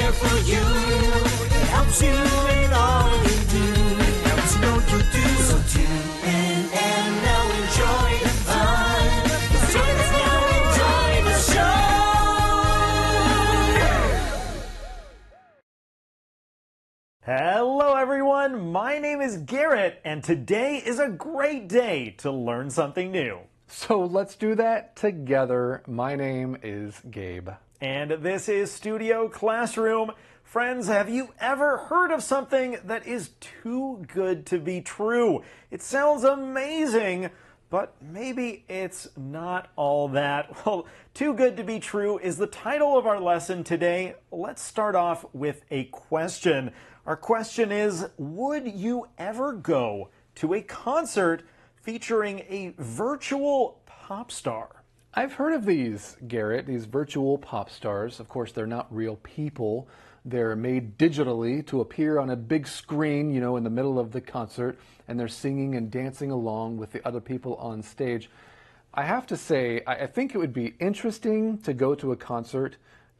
there for you. It helps you in all you do. It helps you know you do. So tune in and now enjoy the fun. Let's join us now, enjoy the show. Hello everyone, my name is Garrett, and today is a great day to learn something new. So let's do that together. My name is Gabe. And this is Studio Classroom. Friends, have you ever heard of something that is too good to be true? It sounds amazing, but maybe it's not all that. Well, too good to be true is the title of our lesson today. Let's start off with a question. Our question is, would you ever go to a concert featuring a virtual pop star? I've heard of these, Garrett, these virtual pop stars. Of course, they're not real people. They're made digitally to appear on a big screen, you know, in the middle of the concert, and they're singing and dancing along with the other people on stage. I have to say, I think it would be interesting to go to a concert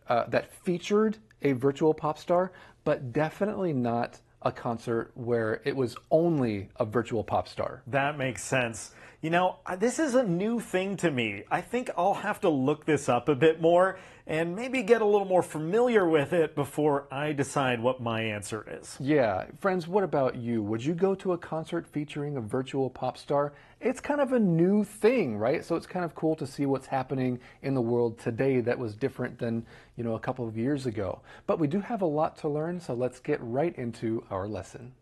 that featured a virtual pop star, but definitely not a concert where it was only a virtual pop star. That makes sense. You know, this is a new thing to me. I think I'll have to look this up a bit more and maybe get a little more familiar with it before I decide what my answer is. Yeah. Friends, what about you? Would you go to a concert featuring a virtual pop star? It's kind of a new thing, right? So it's kind of cool to see what's happening in the world today that was different than, you know, a couple of years ago. But we do have a lot to learn, so let's get right into our lesson.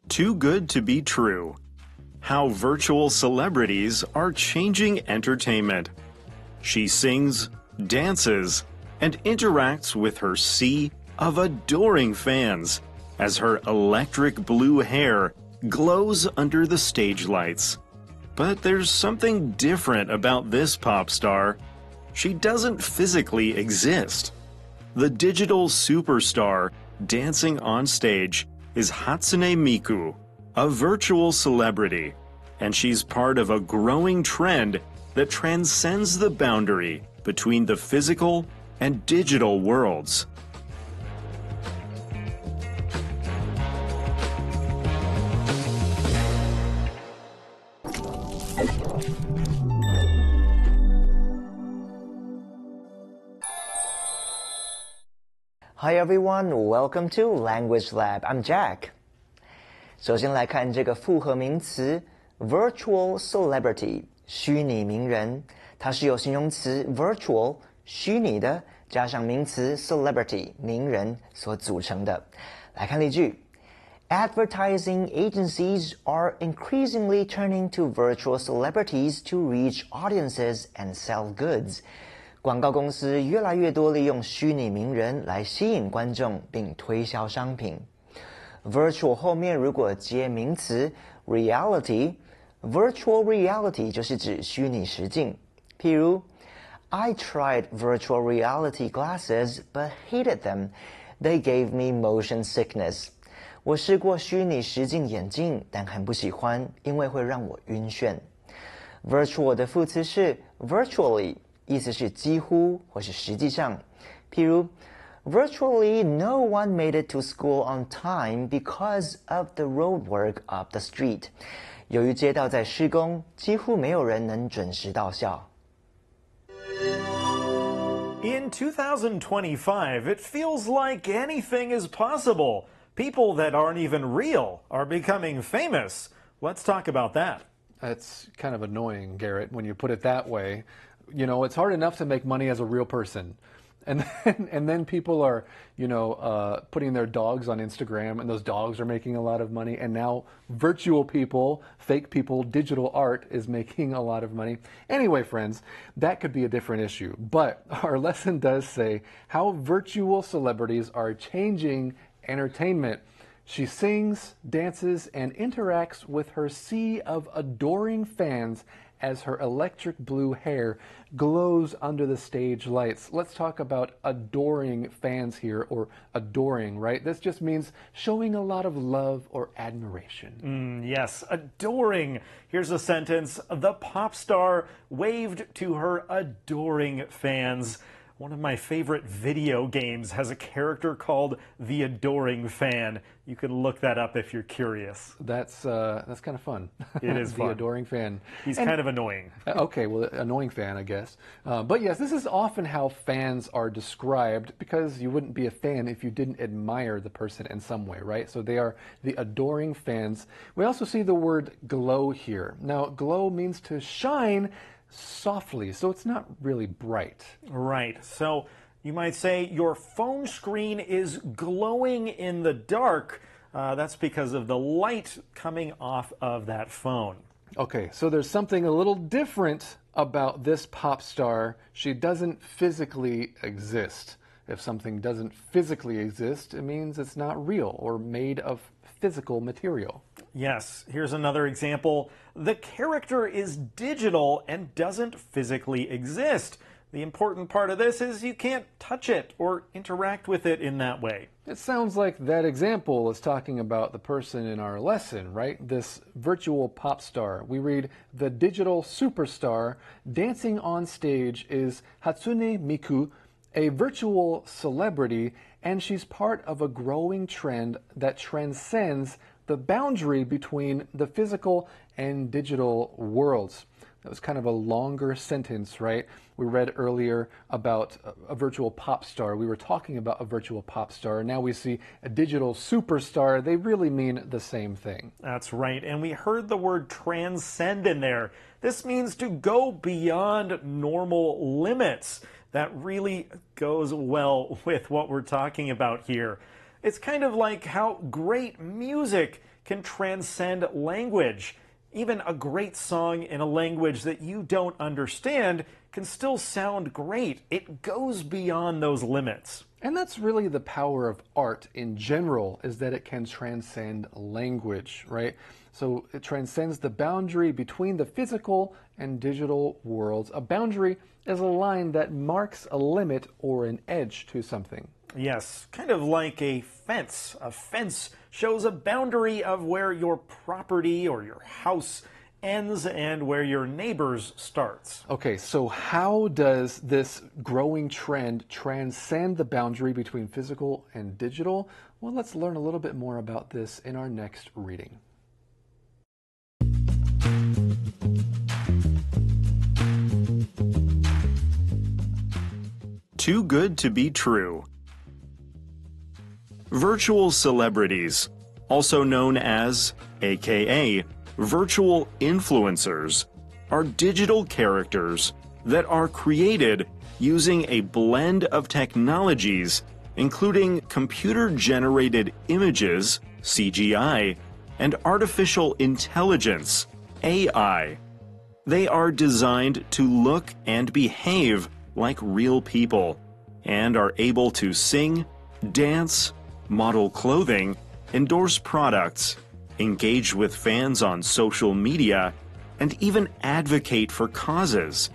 Too good to be true. How virtual celebrities are changing entertainment. She sings, dances, and interacts with her sea of adoring fans as her electric blue hair glows under the stage lights. But there's something different about this pop star. She doesn't physically exist. The digital superstar dancing on stage is Hatsune Miku, a virtual celebrity, and she's part of a growing trend that transcends the boundary between the physical and digital worlds. Hi everyone, welcome to Language Lab. I'm Jack. 首先来看这个复合名词 virtual celebrity 虚拟名人，它是由形容词 virtual 虚拟的加上名词 celebrity 名人所组成的。来看例句 Advertising agencies are increasingly turning to virtual celebrities to reach audiences and sell goods. 广告公司越来越多利用虚拟名人来吸引观众并推销商品。Virtual 后面如果接名词 reality， virtual reality 就是指虚拟实境。譬如 I tried virtual reality glasses but hated them. They gave me motion sickness. 我试过虚拟实境眼镜，但很不喜欢，因为会让我晕眩。Virtual 的副词是 virtually， 意思是几乎或是实际上。譬如Virtually no one made it to school on time because of the roadwork up the street. 由于街道在施工，几乎没有人能准时到校。In 2025, it feels like anything is possible. People that aren't even real are becoming famous. Let's talk about that. That's kind of annoying, Garrett, when you put it that way. You know, it's hard enough to make money as a real person. And then people are, you know, putting their dogs on Instagram, and those dogs are making a lot of money. And now virtual people, fake people, digital art is making a lot of money. Anyway, friends, that could be a different issue. But our lesson does say how virtual celebrities are changing entertainment. She sings, dances, and interacts with her sea of adoring fans as her electric blue hair glows under the stage lights. Let's talk about adoring fans here, or adoring, right? This just means showing a lot of love or admiration. Yes, adoring. Here's a sentence. The pop star waved to her adoring fans. One of my favorite video games has a character called the Adoring Fan. You can look that up if you're curious. That's kind of fun. It is the fun. Adoring Fan. He's kind of annoying. Okay, well, annoying fan, I guess. But yes, this is often how fans are described, because you wouldn't be a fan if you didn't admire the person in some way, right? So they are the adoring fans. We also see the word glow here. Now, glow means to shine softly, so it's not really bright. Right. So you might say your phone screen is glowing in the dark. That's because of the light coming off of that phone. Okay, so there's something a little different about this pop star. She doesn't physically exist. If something doesn't physically exist, it means it's not real or made of physical material. Yes, here's another example. The character is digital and doesn't physically exist. The important part of this is you can't touch it or interact with it in that way. It sounds like that example is talking about the person in our lesson, right? This virtual pop star. We read, the digital superstar dancing on stage is Hatsune Miku, a virtual celebrity, and she's part of a growing trend that transcends the boundary between the physical and digital worlds. That was kind of a longer sentence, right? We read earlier about a virtual pop star. We were talking about a virtual pop star. Now we see a digital superstar. They really mean the same thing. That's right. And we heard the word transcend in there. This means to go beyond normal limits. That really goes well with what we're talking about here. It's kind of like how great music can transcend language. Even a great song in a language that you don't understand can still sound great. It goes beyond those limits. And that's really the power of art in general, is that it can transcend language, right? So it transcends the boundary between the physical and digital worlds. A boundary is a line that marks a limit or an edge to something. Yes, kind of like a fence. A fence shows a boundary of where your property or your house ends and where your neighbor's starts. Okay, so how does this growing trend transcend the boundary between physical and digital? Well, let's learn a little bit more about this in our next reading. Too good to be true. Virtual celebrities, also known as, aka, virtual influencers, are digital characters that are created using a blend of technologies, including computer-generated images, CGI, and artificial intelligence, AI. They are designed to look and behave like real people, and are able to sing, dance, model clothing, endorse products, engage with fans on social media, and even advocate for causes.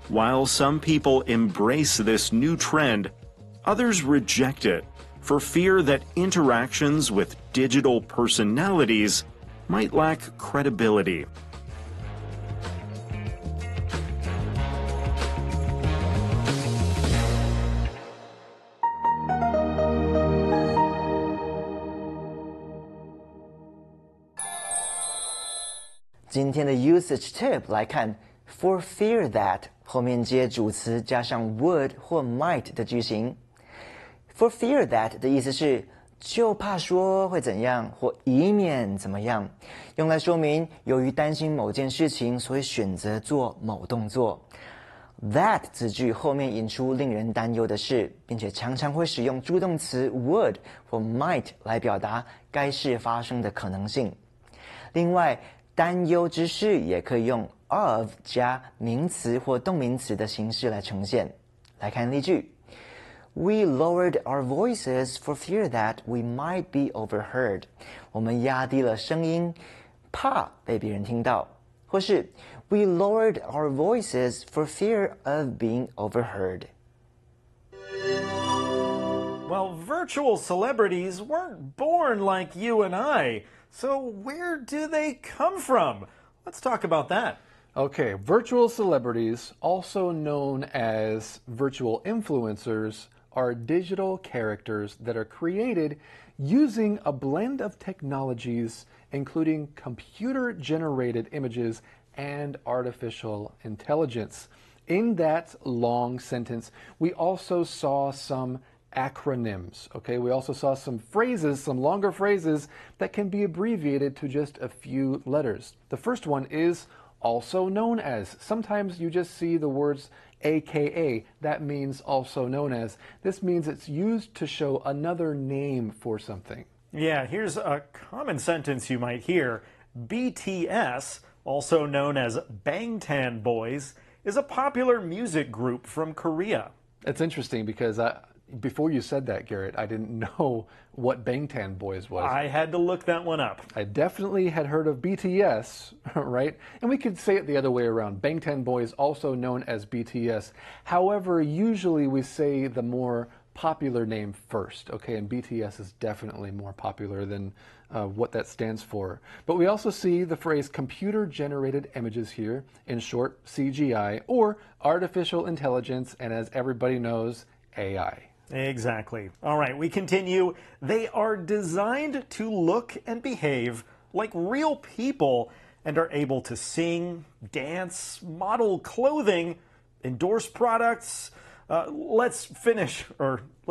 While some people embrace this new trend, others reject it for fear that interactions with digital personalities might lack credibility. .今天的 usage tip 来看 for fear that 后面接主词加上 would 或 might 的句型。For fear that 的意思是就怕说会怎样或以免怎么样，用来说明由于担心某件事情，所以选择做某动作。That 子句后面引出令人担忧的事，并且常常会使用助动词 would 或 might 来表达该事发生的可能性。另外，担忧之事也可以用 of 加名词或动名词的形式来呈现。来看例句 ：We lowered our voices for fear that we might be overheard. 我们压低了声音，怕被别人听到。或是 We lowered our voices for fear of being overheard. Well, virtual celebrities weren't born like you and I, so where do they come from? Let's talk about that. Okay, virtual celebrities, also known as virtual influencers, are digital characters that are created using a blend of technologies, including computer-generated images and artificial intelligence. In that long sentence, we also saw some acronyms, okay? We also saw some phrases, some longer phrases that can be abbreviated to just a few letters. The first one is also known as. Sometimes you just see the words AKA. That means also known as. This means it's used to show another name for something. Yeah, here's a common sentence you might hear. BTS, also known as Bangtan Boys, is a popular music group from Korea. It's interesting because before you said that, Garrett, I didn't know what Bangtan Boys was. I had to look that one up. I definitely had heard of BTS, right? And we could say it the other way around. Bangtan Boys, also known as BTS. However, usually we say the more popular name first, okay? And BTS is definitely more popular than what that stands for. But we also see the phrase computer-generated images here, in short, CGI, or artificial intelligence, and as everybody knows, AI. Exactly. All right, we continue. They are designed to look and behave like real people and are able to sing, dance, model clothing, endorse products. Let's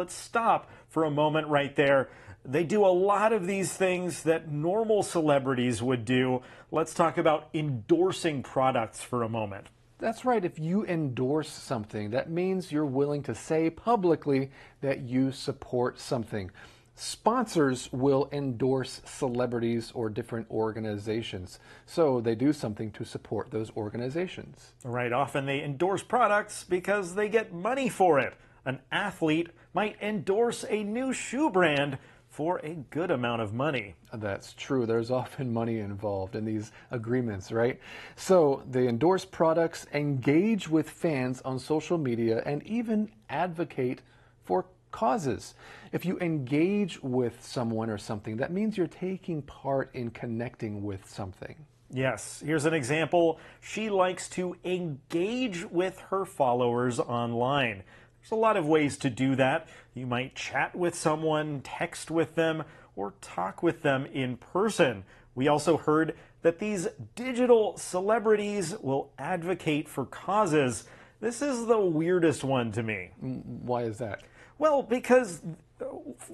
stop for a moment right there. They do a lot of these things that normal celebrities would do. Let's talk about endorsing products for a moment. That's right. If you endorse something, that means you're willing to say publicly that you support something. Sponsors will endorse celebrities or different organizations. So they do something to support those organizations. Right. Often they endorse products because they get money for it. An athlete might endorse a new shoe brand for a good amount of money. That's true. There's often money involved in these agreements, right? So they endorse products, engage with fans on social media, and even advocate for causes. If you engage with someone or something, that means you're taking part in connecting with something. Yes, here's an example. She likes to engage with her followers online. There's a lot of ways to do that. You might chat with someone, text with them, or talk with them in person. We also heard that these digital celebrities will advocate for causes. This is the weirdest one to me. Why is that? Well, because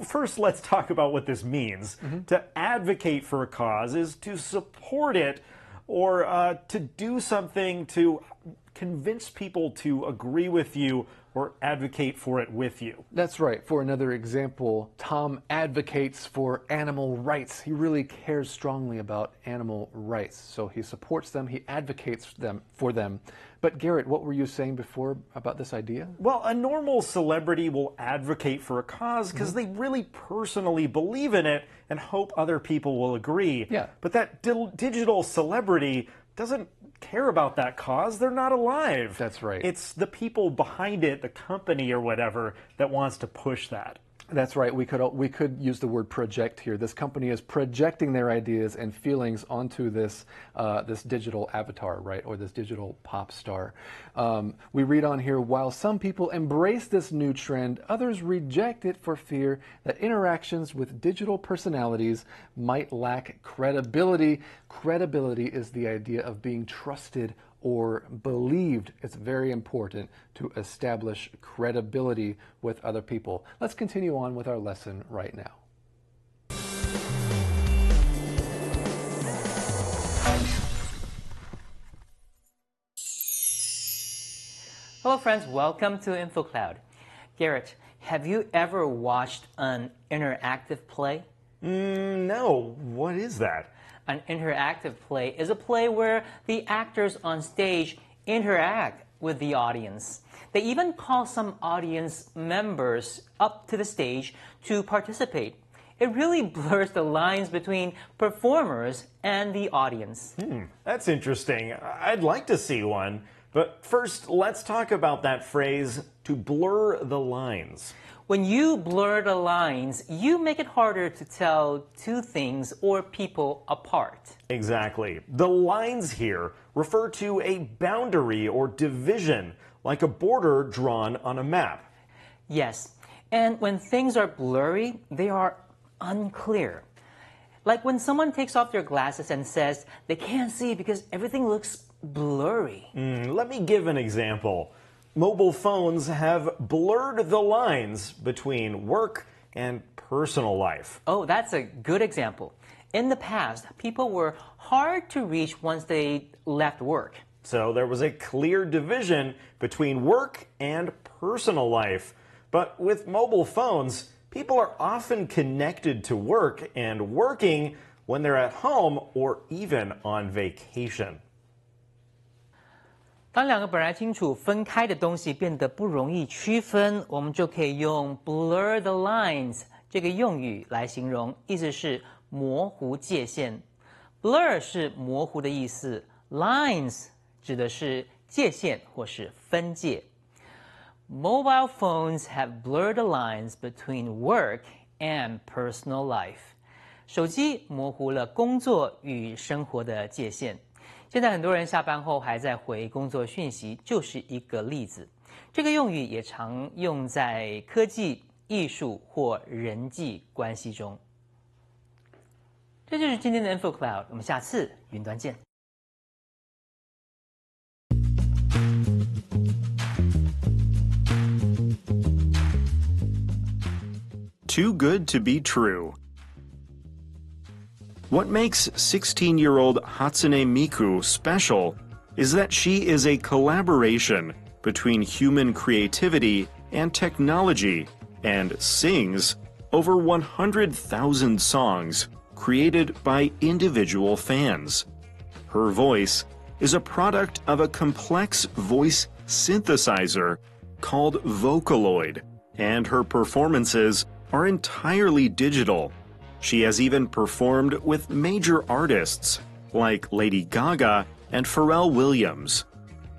first let's talk about what this means. To advocate for a cause is to support it or to do something to convince people to agree with you or advocate for it with you. That's right. For another example, Tom advocates for animal rights. He really cares strongly about animal rights. So he supports them, he advocates for them. But Garrett, what were you saying before about this idea? Well, a normal celebrity will advocate for a cause because they really personally believe in it and hope other people will agree. Yeah. But that digital celebrity doesn't care about that cause. They're not alive. That's right. It's the people behind it, the company or whatever, that wants to push that. That's right. We could use the word project here. This company is projecting their ideas and feelings onto this this digital avatar, right, or this digital pop star. We read on here, while some people embrace this new trend, others reject it for fear that interactions with digital personalities might lack credibility. Credibility is the idea of being trusted or believed. It's very important to establish credibility with other people. Let's continue on with our lesson right now. Hello friends, welcome to InfoCloud. Garrett, have you ever watched an interactive play? No. What is that? An interactive play is a play where the actors on stage interact with the audience. They even call some audience members up to the stage to participate. It really blurs the lines between performers and the audience. That's interesting. I'd like to see one. But first, let's talk about that phrase, to blur the lines. When you blur the lines, you make it harder to tell two things or people apart. Exactly. The lines here refer to a boundary or division, like a border drawn on a map. Yes, and when things are blurry, they are unclear. Like when someone takes off their glasses and says they can't see because everything looks blurry. Let me give an example. Mobile phones have blurred the lines between work and personal life. Oh, that's a good example. In the past, people were hard to reach once they left work. So there was a clear division between work and personal life. But with mobile phones, people are often connected to work and working when they're at home or even on vacation. 当两个本来清楚分开的东西变得不容易区分，我们就可以用 blur the lines 这个用语来形容，意思是模糊界限。blur 是模糊的意思 ，lines 指的是界限或是分界。Mobile phones have blurred the lines between work and personal life. 手机模糊了工作与生活的界限。现在很多人下班后还在回工作讯息，就是一个例子。这个用语也常用在科技、艺术或人际关系中。这就是今天的 InfoCloud， 我们下次云端见。Too good to be true. What makes 16-year-old Hatsune Miku special is that she is a collaboration between human creativity and technology and sings over 100,000 songs created by individual fans. Her voice is a product of a complex voice synthesizer called Vocaloid, and her performances are entirely digital. She has even performed with major artists like Lady Gaga and Pharrell Williams.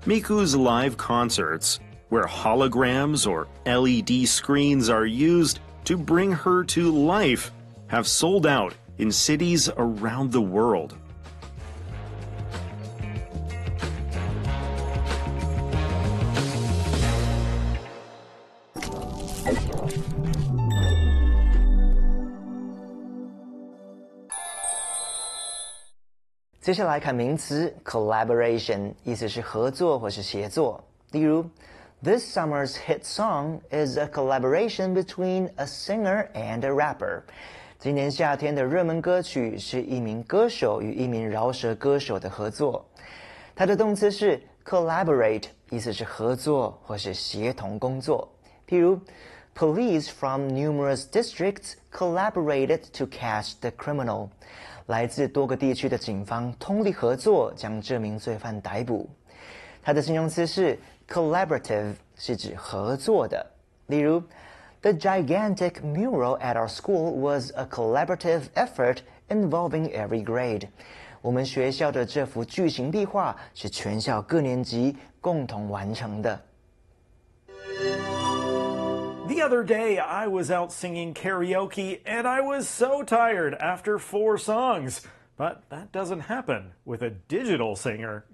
Miku's live concerts, where holograms or LED screens are used to bring her to life, have sold out in cities around the world. "接下来看名词 collaboration， 意思是合作或是协作。例如 ，This summer's hit song is a collaboration between a singer and a rapper。今年夏天的热门歌曲是一名歌手与一名饶舌歌手的合作。它的动词是 collaborate， 意思是合作或是协同工作。譬如 ，Police from numerous districts collaborated to catch the criminal。来自多个地区的警方通力合作，将这名罪犯逮捕。它的形容词是 collaborative， 是指合作的。例如 ，The gigantic mural at our school was a collaborative effort involving every grade。我们学校的这幅巨型壁画是全校各年级共同完成的。The other day, I was out singing karaoke, and I was so tired after 4 songs. But that doesn't happen with a digital singer.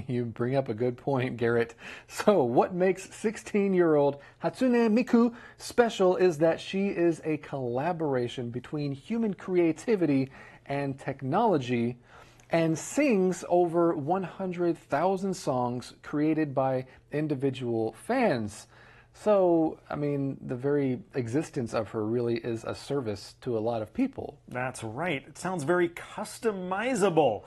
You bring up a good point, Garrett. So what makes 16-year-old Hatsune Miku special is that she is a collaboration between human creativity and technology and sings over 100,000 songs created by individual fans. So, I mean, the very existence of her really is a service to a lot of people. That's right. It sounds very customizable.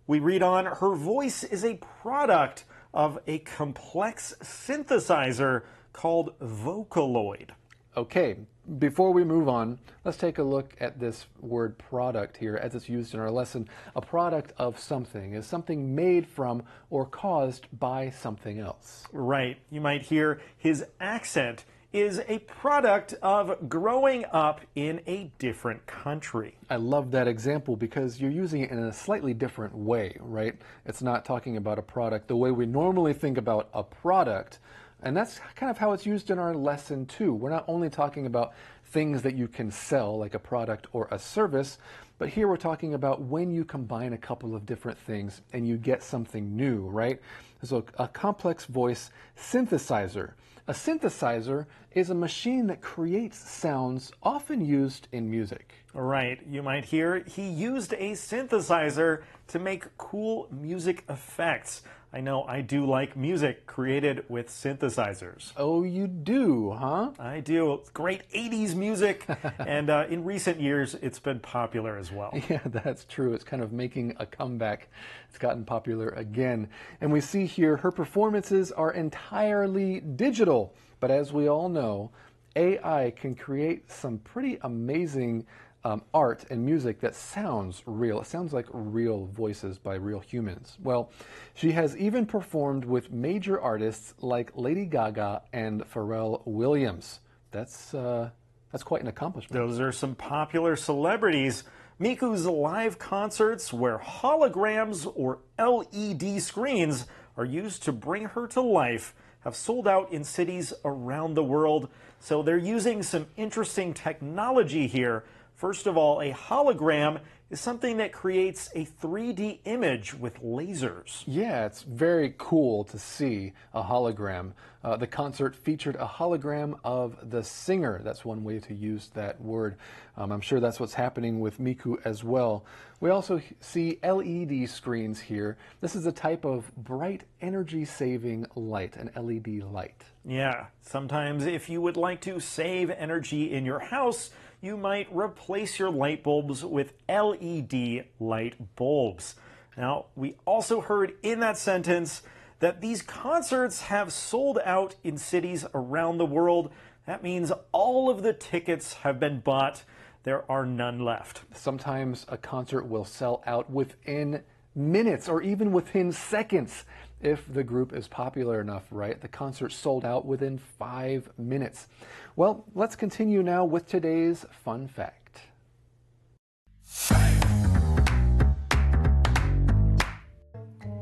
We read on, her voice is a product of a complex synthesizer called Vocaloid. Okay, before we move on, let's take a look at this word product here as it's used in our lesson. A product of something is something made from or caused by something else. Right. You might hear his accent is a product of growing up in a different country. I love that example because you're using it in a slightly different way, right? It's not talking about a product the way we normally think about a product. And that's kind of how it's used in our lesson too. We're not only talking about things that you can sell, like a product or a service, but here we're talking about when you combine a couple of different things and you get something new, right? So a complex voice synthesizer. A synthesizer is a machine that creates sounds often used in music. Right, you might hear he used a synthesizer to make cool music effects. I know I do like music created with synthesizers. Oh, you do, huh? I do. Great 80s music, and in recent years, it's been popular as well. Yeah, that's true. It's kind of making a comeback. It's gotten popular again. And we see here her performances are entirely digital. But as we all know, AI can create some pretty amazing art and music that sounds real. It sounds like real voices by real humans. Well, she has even performed with major artists like Lady Gaga and Pharrell Williams. That's quite an accomplishment. Those are some popular celebrities. Miku's live concerts, where holograms or LED screens are used to bring her to life, have sold out in cities around the world. So they're using some interesting technology here. First of all, a hologram is something that creates a 3D image with lasers. Yeah, it's very cool to see a hologram. The concert featured a hologram of the singer. That's one way to use that word. I'm sure that's what's happening with Miku as well. We also see LED screens here. This is a type of bright energy-saving light, an LED light. Yeah, sometimes if you would like to save energy in your house, you might replace your light bulbs with LED light bulbs. Now, we also heard in that sentence that these concerts have sold out in cities around the world. That means all of the tickets have been bought. There are none left. Sometimes a concert will sell out within minutes or even within seconds if the group is popular enough, right? The concert sold out within 5 minutes. Well, let's continue now with today's fun fact.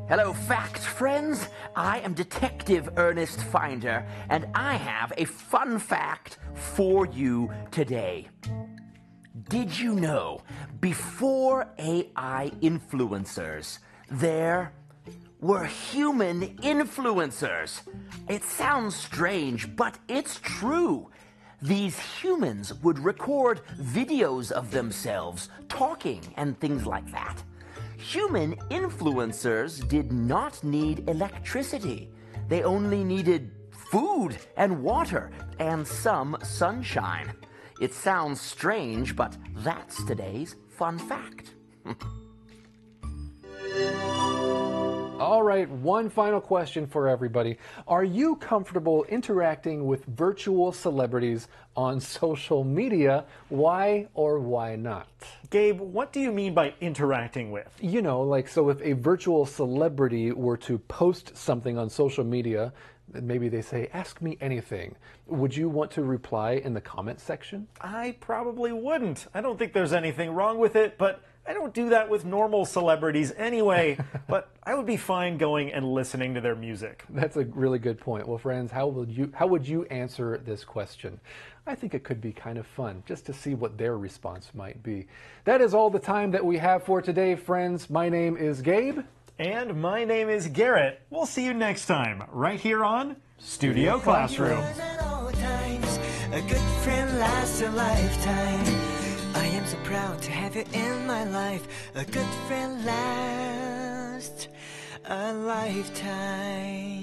Hello, fact friends. I am Detective Ernest Finder, and I have a fun fact for you today. Did you know, before AI influencers, there were human influencers? It sounds strange, but it's true. These humans would record videos of themselves talking and things like that. Human influencers did not need electricity. They only needed food and water and some sunshine. It sounds strange, but that's today's fun fact. All right, one final question for everybody. Are you comfortable interacting with virtual celebrities on social media? Why or why not? Gabe, what do you mean by interacting with? You know, like, so if a virtual celebrity were to post something on social media, maybe they say, ask me anything, would you want to reply in the comment section? I probably wouldn't. I don't think there's anything wrong with it, but I don't do that with normal celebrities anyway. But I would be fine going and listening to their music. That's a really good point. Well, friends, how would you answer this question? I think it could be kind of fun just to see what their response might be. That is all the time that we have for today, friends. My name is Gabe. And my name is Garrett. We'll see you next time, right here on Studio Classroom. At all times, a good friend lasts a lifetime. I am so proud to have you in my life. A good friend lasts a lifetime.